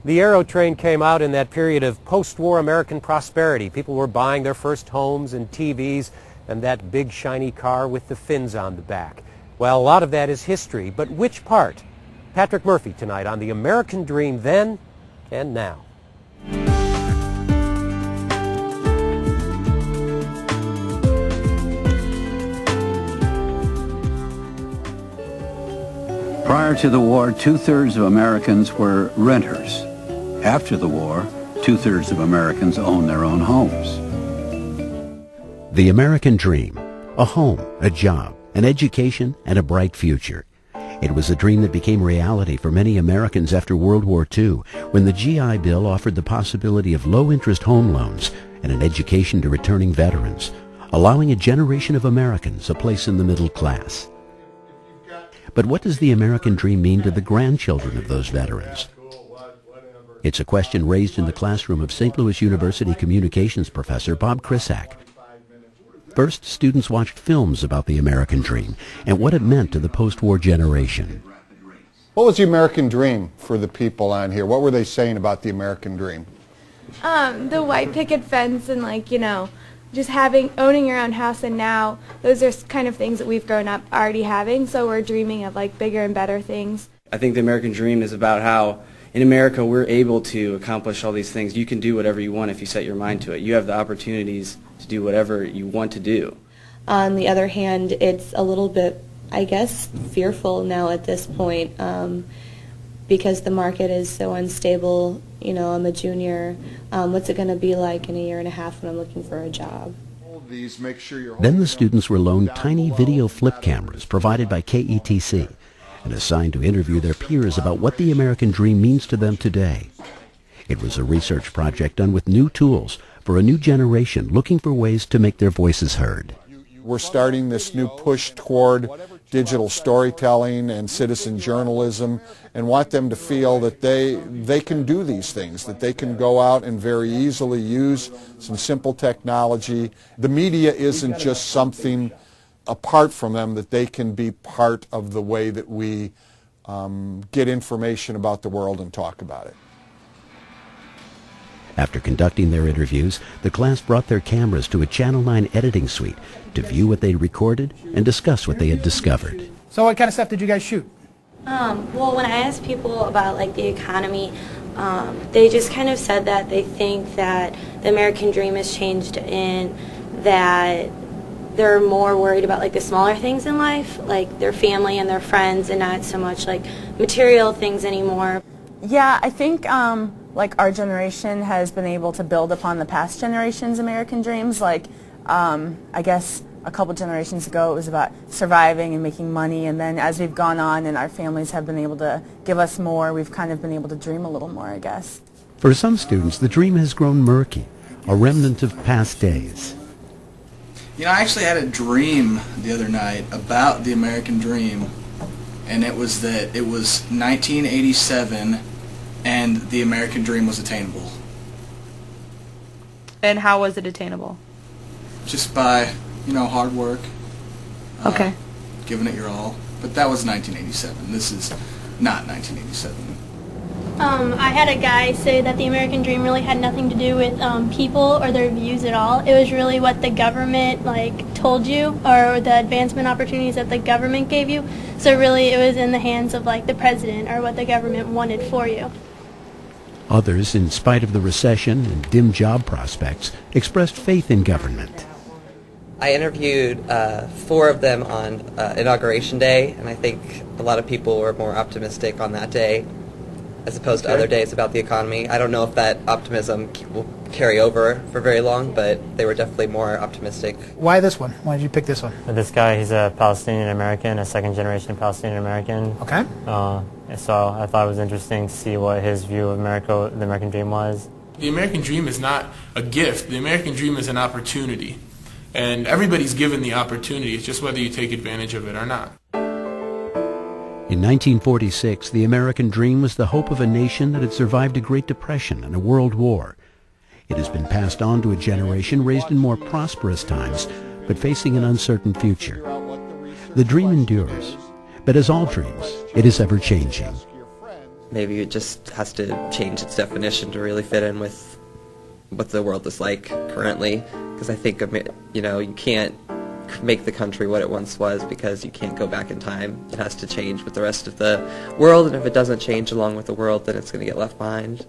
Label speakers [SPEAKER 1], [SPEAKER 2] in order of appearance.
[SPEAKER 1] The Aero train came out in that period of post-war American prosperity. People were buying their first homes and TVs and that big shiny car with the fins on the back. Well, a lot of that is history, but which part? Patrick Murphy tonight on the American Dream then and now.
[SPEAKER 2] Prior to the war, 2/3 of Americans were renters. After the war, 2/3 of Americans own their own homes.
[SPEAKER 3] The American Dream, a home, a job, an education, and a bright future. It was a dream that became reality for many Americans after World War II, when the GI Bill offered the possibility of low-interest home loans and an education to returning veterans, allowing a generation of Americans a place in the middle class. But what does the American Dream mean to the grandchildren of those veterans? It's a question raised in the classroom of St. Louis University communications professor Bob Krisak. First, students watched films about the American Dream and what it meant to the post-war generation.
[SPEAKER 4] What was the American Dream for the people on here? What were they saying about the American Dream?
[SPEAKER 5] The white picket fence and just owning your own house, and now those are kind of things that we've grown up already having, so we're dreaming of bigger and better things.
[SPEAKER 6] I think the American Dream is about how in America we're able to accomplish all these things. You can do whatever you want if you set your mind to it. You have the opportunities to do whatever you want to do.
[SPEAKER 7] On the other hand, it's a little bit, I guess, fearful now at this point because the market is so unstable. I'm a junior. What's it going to be like in a year and a half when I'm looking for a job?
[SPEAKER 3] Then the students were loaned tiny video flip cameras provided by KETC and assigned to interview their peers about what the American Dream means to them today. It was a research project done with new tools for a new generation looking for ways to make their voices heard.
[SPEAKER 4] We're starting this new push toward digital storytelling and citizen journalism, and want them to feel that they can do these things, that they can go out and very easily use some simple technology. The media isn't just something apart from them, that they can be part of the way that we get information about the world and talk about it.
[SPEAKER 3] After conducting their interviews, the class brought their cameras to a Channel 9 editing suite to view what they'd recorded and discuss what they had discovered.
[SPEAKER 8] So what kind of stuff did you guys shoot?
[SPEAKER 7] Well, when I asked people about the economy, they just kind of said that they think that the American Dream has changed in that they're more worried about the smaller things in life, like their family and their friends, and not so much material things anymore.
[SPEAKER 9] Yeah, I think our generation has been able to build upon the past generation's American dreams. I guess a couple generations ago it was about surviving and making money, and then as we've gone on and our families have been able to give us more, we've kind of been able to dream a little more, I guess.
[SPEAKER 3] For some students, the dream has grown murky, a remnant of past days.
[SPEAKER 10] I actually had a dream the other night about the American Dream, and it was that it was 1987 and the American Dream was attainable.
[SPEAKER 11] And how was it attainable?
[SPEAKER 10] Just by, hard work.
[SPEAKER 11] Okay.
[SPEAKER 10] Giving it your all. But that was 1987. This is not 1987.
[SPEAKER 12] I had a guy say that the American Dream really had nothing to do with people or their views at all. It was really what the government told you, or the advancement opportunities that the government gave you. So really it was in the hands of the president or what the government wanted for you.
[SPEAKER 3] Others, in spite of the recession and dim job prospects, expressed faith in government.
[SPEAKER 13] I interviewed 4 of them on Inauguration Day, and I think a lot of people were more optimistic on that day as opposed to other days about the economy. I don't know if that optimism will carry over for very long, but they were definitely more optimistic.
[SPEAKER 8] Why this one? Why did you pick this one?
[SPEAKER 14] This guy, he's a Palestinian American, a second-generation Palestinian American.
[SPEAKER 8] Okay.
[SPEAKER 14] So I thought it was interesting to see what his view of America, the American Dream was.
[SPEAKER 15] The American Dream is not a gift. The American Dream is an opportunity. And everybody's given the opportunity. It's just whether you take advantage of it or not.
[SPEAKER 3] In 1946, the American Dream was the hope of a nation that had survived a Great Depression and a World War. It has been passed on to a generation raised in more prosperous times, but facing an uncertain future. The dream endures, but as all dreams, it is ever-changing.
[SPEAKER 13] maybe it just has to change its definition to really fit in with what the world is like currently. Because I think, you can't make the country what it once was because you can't go back in time. It has to change with the rest of the world, and if it doesn't change along with the world, then it's going to get left behind.